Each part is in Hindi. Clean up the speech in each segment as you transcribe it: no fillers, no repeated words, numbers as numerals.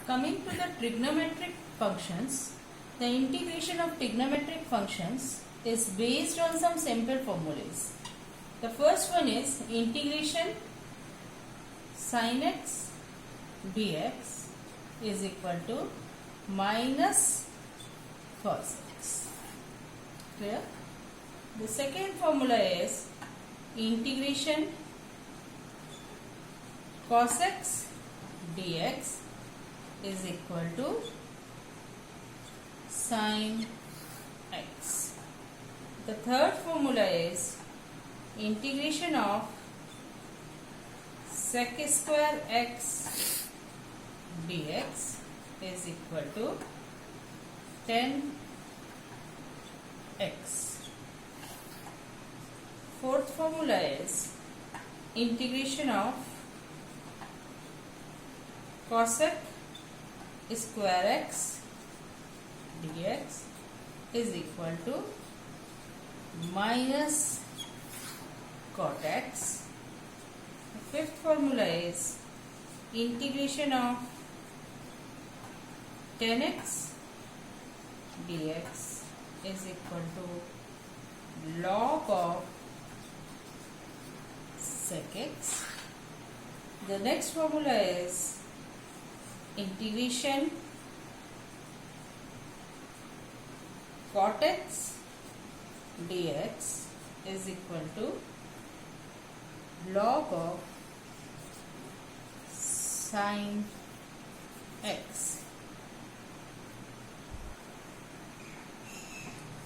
Coming to the trigonometric functions, the integration of trigonometric functions is based on some simple formulas. The first one is integration sin x dx is equal to minus cos x. Clear? The second formula is integration cos x dx is equal to sin x. The third formula is integration of sec square x dx is equal to 10x. Fourth formula is integration of cosec square x dx is equal to minus cot x. The fifth formula is integration of 10x dx is equal to log of sec x. The next formula is integration cot x dx is equal to log of sin x.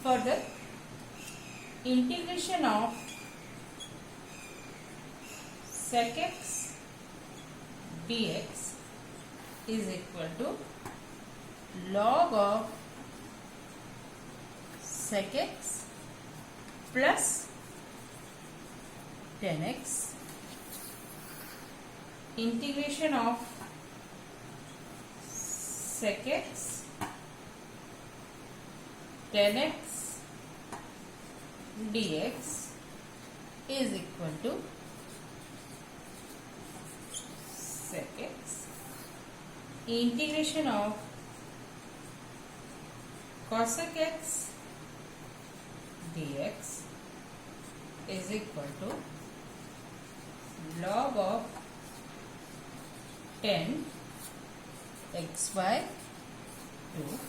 Further, integration of sec x dx is equal to log of sec x plus 10x. Integration of sec x 10x dx is equal to sec x. Integration of cosec x dx is equal to log of 10 x by 2.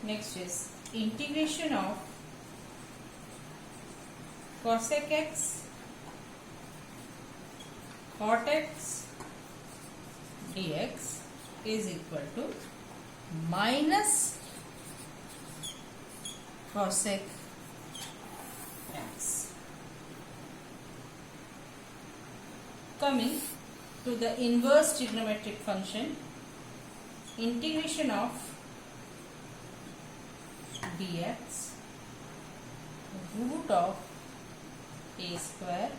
Next is integration of cosec x cot x dx is equal to minus cosec x. Coming to the inverse trigonometric function, integration of dx root of a square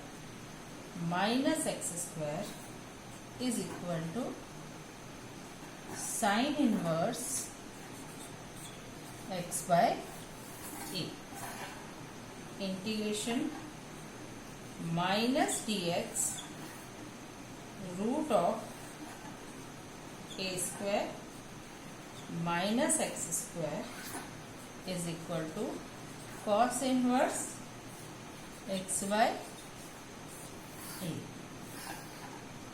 minus x square is equal to sin inverse x by a. Integration minus dx root of a square minus x square is equal to cos inverse x by a.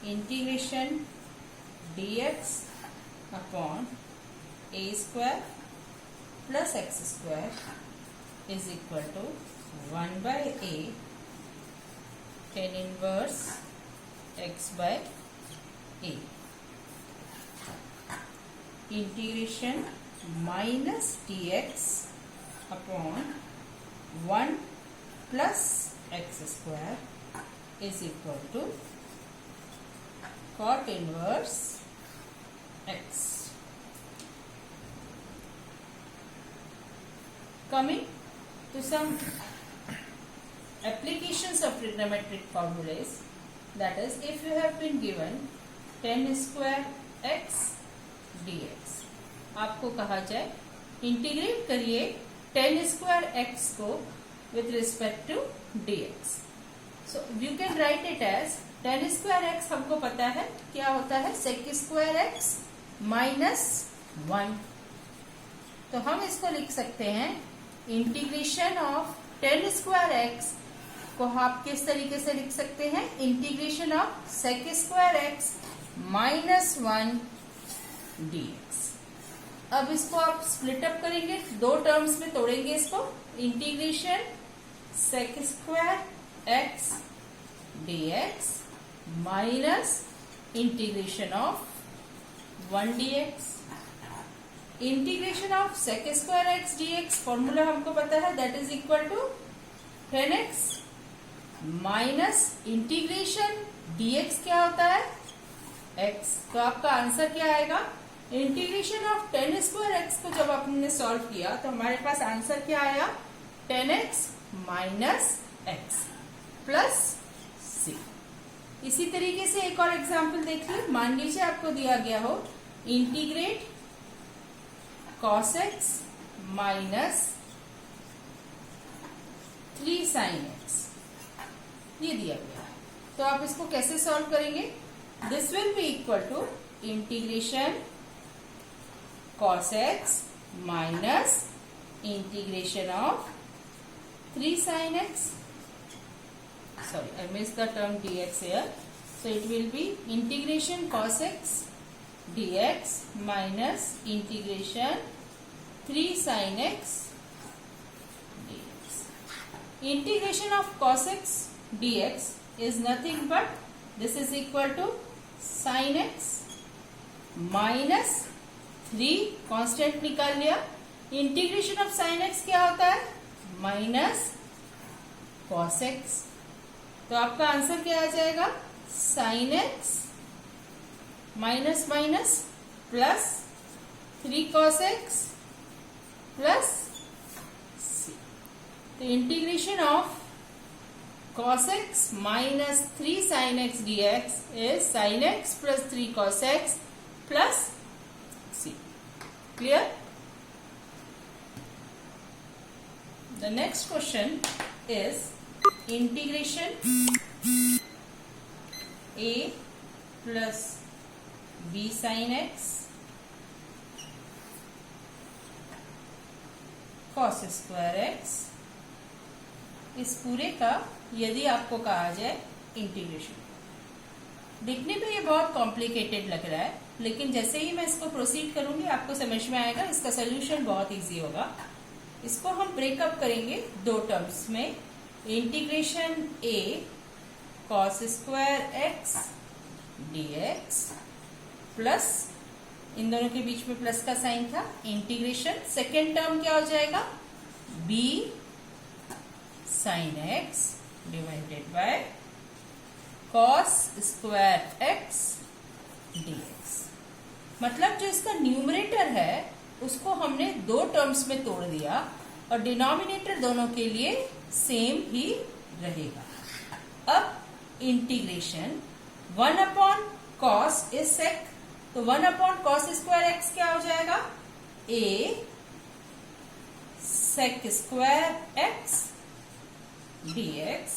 Integration dx upon a square plus x square is equal to 1 by a tan inverse x by a. Integration minus dx upon 1 plus x square is equal to cot inverse x. Coming to some applications of trigonometric formulas, that is, if you have been given 10 square x dx, आपको कहा जाए इंटीग्रेट करिए 10 square x को with respect to dx. So you can write it as ten square x हमको पता है क्या होता है, सेक स्क्वायर एक्स माइनस 1। तो हम इसको लिख सकते हैं integration of tan square x को आप किस तरीके से लिख सकते हैं, integration of sec square x minus 1 dx। अब इसको आप स्प्लिट अप करेंगे, दो टर्म्स में तोड़ेंगे इसको, integration sec square x dx minus integration of 1 dx। Integration of sec square x dx formula हमको पता है, that is equal to 10x minus integration dx क्या होता है, x। तो आपका आंसर क्या आएगा, integration of tan square x को जब आपने सॉल्व किया तो हमारे पास आंसर क्या आया, 10x माइनस एक्स प्लस सी। इसी तरीके से एक और एग्जाम्पल देखिए, मान लीजिए आपको दिया गया हो integrate cos x minus 3 sin x, ये दिया गया है। तो आप इसको कैसे सॉल्व करेंगे, this will be equal to integration cos x minus integration of 3 sin x, sorry I missed the term dx here, so it will be integration cos x dx minus integration 3 sin x dx. Integration of cos x dx is nothing but this is equal to sin x minus 3 constant निकाल लिया, इंटीग्रेशन ऑफ साइन एक्स क्या होता है, माइनस कॉस एक्स। तो आपका आंसर क्या आ जाएगा, sine x minus minus plus 3 cos x plus C. तो integration of cos x minus 3 sin x dx is sin x plus 3 cos x plus c. Clear? The next question is integration a plus b sin x cos square x, इस पूरे का यदि आपको कहा जाए इंटीग्रेशन। दिखने में ये बहुत कॉम्प्लिकेटेड लग रहा है, लेकिन जैसे ही मैं इसको प्रोसीड करूंगी आपको समझ में आएगा, इसका सोल्यूशन बहुत इजी होगा। इसको हम ब्रेकअप करेंगे दो टर्म्स में, integration a cos square x dx plus, इन दोनों के बीच में प्लस का साइन था, इंटीग्रेशन सेकेंड टर्म क्या हो जाएगा, b sin x divided by cos square x dx। मतलब जो इसका न्यूमरेटर है उसको हमने दो टर्म्स में तोड़ दिया और डिनोमिनेटर दोनों के लिए सेम ही रहेगा। अब integration 1 upon cos is sec, तो 1 अपॉन cos स्क्वायर x क्या हो जाएगा, a sec square x dx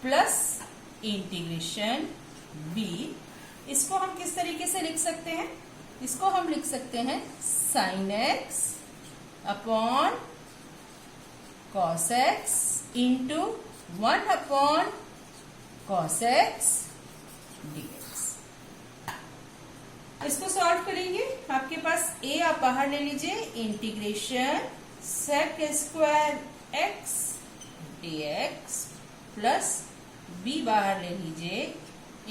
plus integration b। इसको हम किस तरीके से लिख सकते हैं, इसको हम लिख सकते हैं sin x upon cos x into 1 upon cos x dx। इसको सॉल्व करेंगे, आपके पास a आप बाहर ले लीजिए, integration sec square x dx plus b बाहर ले लीजिए,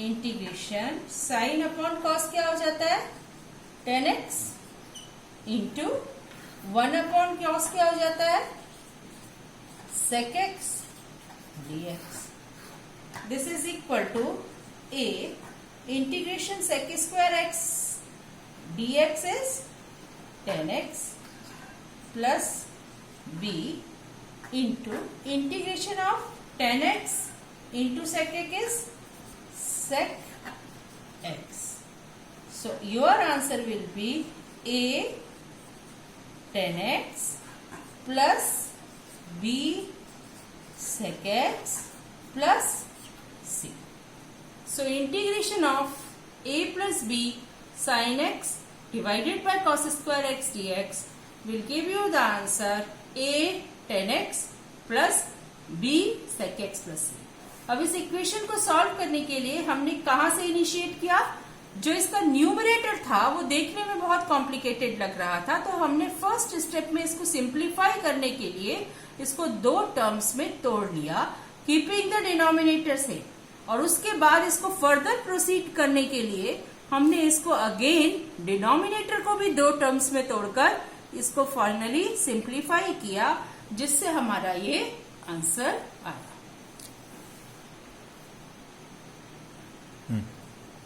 इंटीग्रेशन साइन अपॉन कॉस क्या हो जाता है, 10x इंटू 1 अपॉन कॉस क्या हो जाता है, sec x dx। This is equal to a integration sec square x dx is 10x plus b into integration of 10x into sec x is sec x. So your answer will be a 10x plus b sec x plus c. So integration of a plus b sin x divided by cos square x dx will give you the answer a 10x plus b sec x plus c. अब इस इक्वेशन को सॉल्व करने के लिए हमने कहां से इनिशिएट किया? जो इसका न्यूमरेटर था वो देखने में बहुत कॉम्प्लिकेटेड लग रहा था, तो हमने फर्स्ट स्टेप में इसको सिंप्लीफाई करने के लिए इसको दो टर्म्स में तोड़ लिया, कीपिंग द डिनोमिनेटर से। और उसके बाद इसको फर्दर प्रोसीड करने के लिए हमने इसको अगेन डिनोमिनेटर को भी दो टर्म्स में तोड़कर इसको फाइनली सिंप्लीफाई किया, जिससे हमारा ये आंसर आया।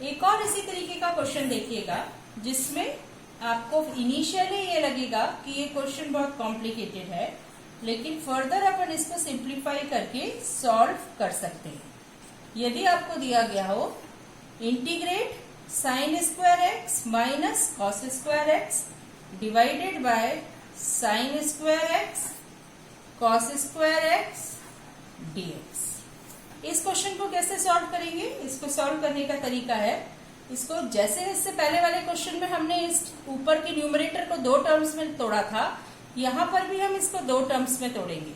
एक और इसी तरीके का क्वेश्चन देखिएगा, जिसमें आपको इनिशियली ये लगेगा कि ये क्वेश्चन बहुत कॉम्प्लिकेटेड है, लेकिन फर्दर अपन इसको सिंप्लीफाई करके सॉल्व कर सकते हैं। यदि आपको दिया गया हो integrate sine square x minus cos square x divided by sine square x cos square x dx, इस क्वेश्चन को कैसे सॉल्व करेंगे? इसको सॉल्व करने का तरीका है, इसको जैसे इससे पहले वाले क्वेश्चन में हमने इस ऊपर के न्यूमरेटर को दो टर्म्स में तोड़ा था, यहां पर भी हम इसको दो टर्म्स में तोड़ेंगे।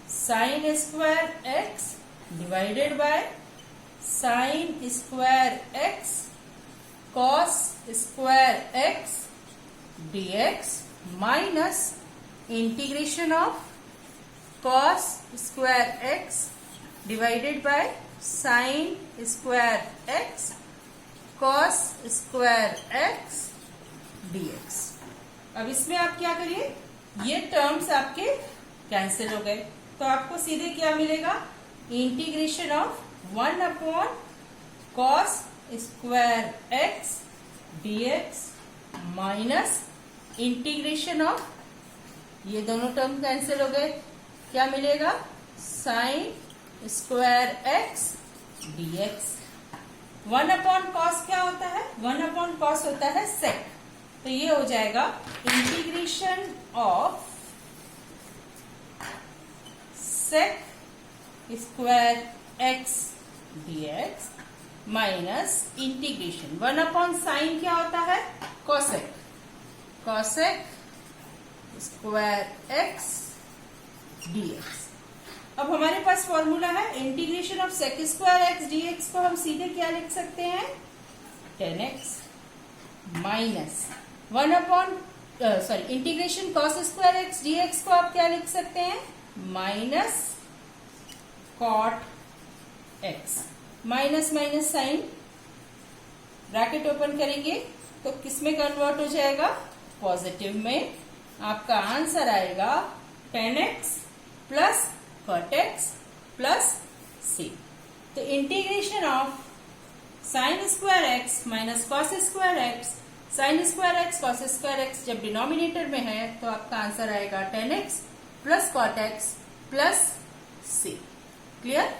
Sine square x divided by sine square x cos square x dx minus integration of cos square x divided by sine square x cos square x dx. अब इसमें आप क्या करिए, ये टर्म्स आपके कैंसिल हो गए, तो आपको सीधे क्या मिलेगा? Integration of 1 upon cos square x dx minus integration of, ये दोनों टर्म कैंसिल हो गए, क्या मिलेगा? Sine square x dx. 1 upon cos क्या होता है? 1 अपॉन कॉस होता है सेक, तो ये हो जाएगा integration of sec square x dx minus integration 1 upon sine क्या होता है? Cosec, cosec square x dx. अब हमारे पास फॉर्मूला है integration of sec square x dx को हम सीधे क्या लिख सकते हैं? 10x minus 1 upon integration cos square x dx को आप क्या लिख सकते हैं? Minus cot x. Minus minus sine, bracket open करेंगे तो किसमें कन्वर्ट हो जाएगा? पॉजिटिव में। आपका आंसर आएगा 10x plus cot x plus C. तो integration of sine square x minus cos square x, sine square x cos square x जब डिनोमिनेटर में है तो आपका आंसर आएगा 10x plus cot x plus सी। क्लियर?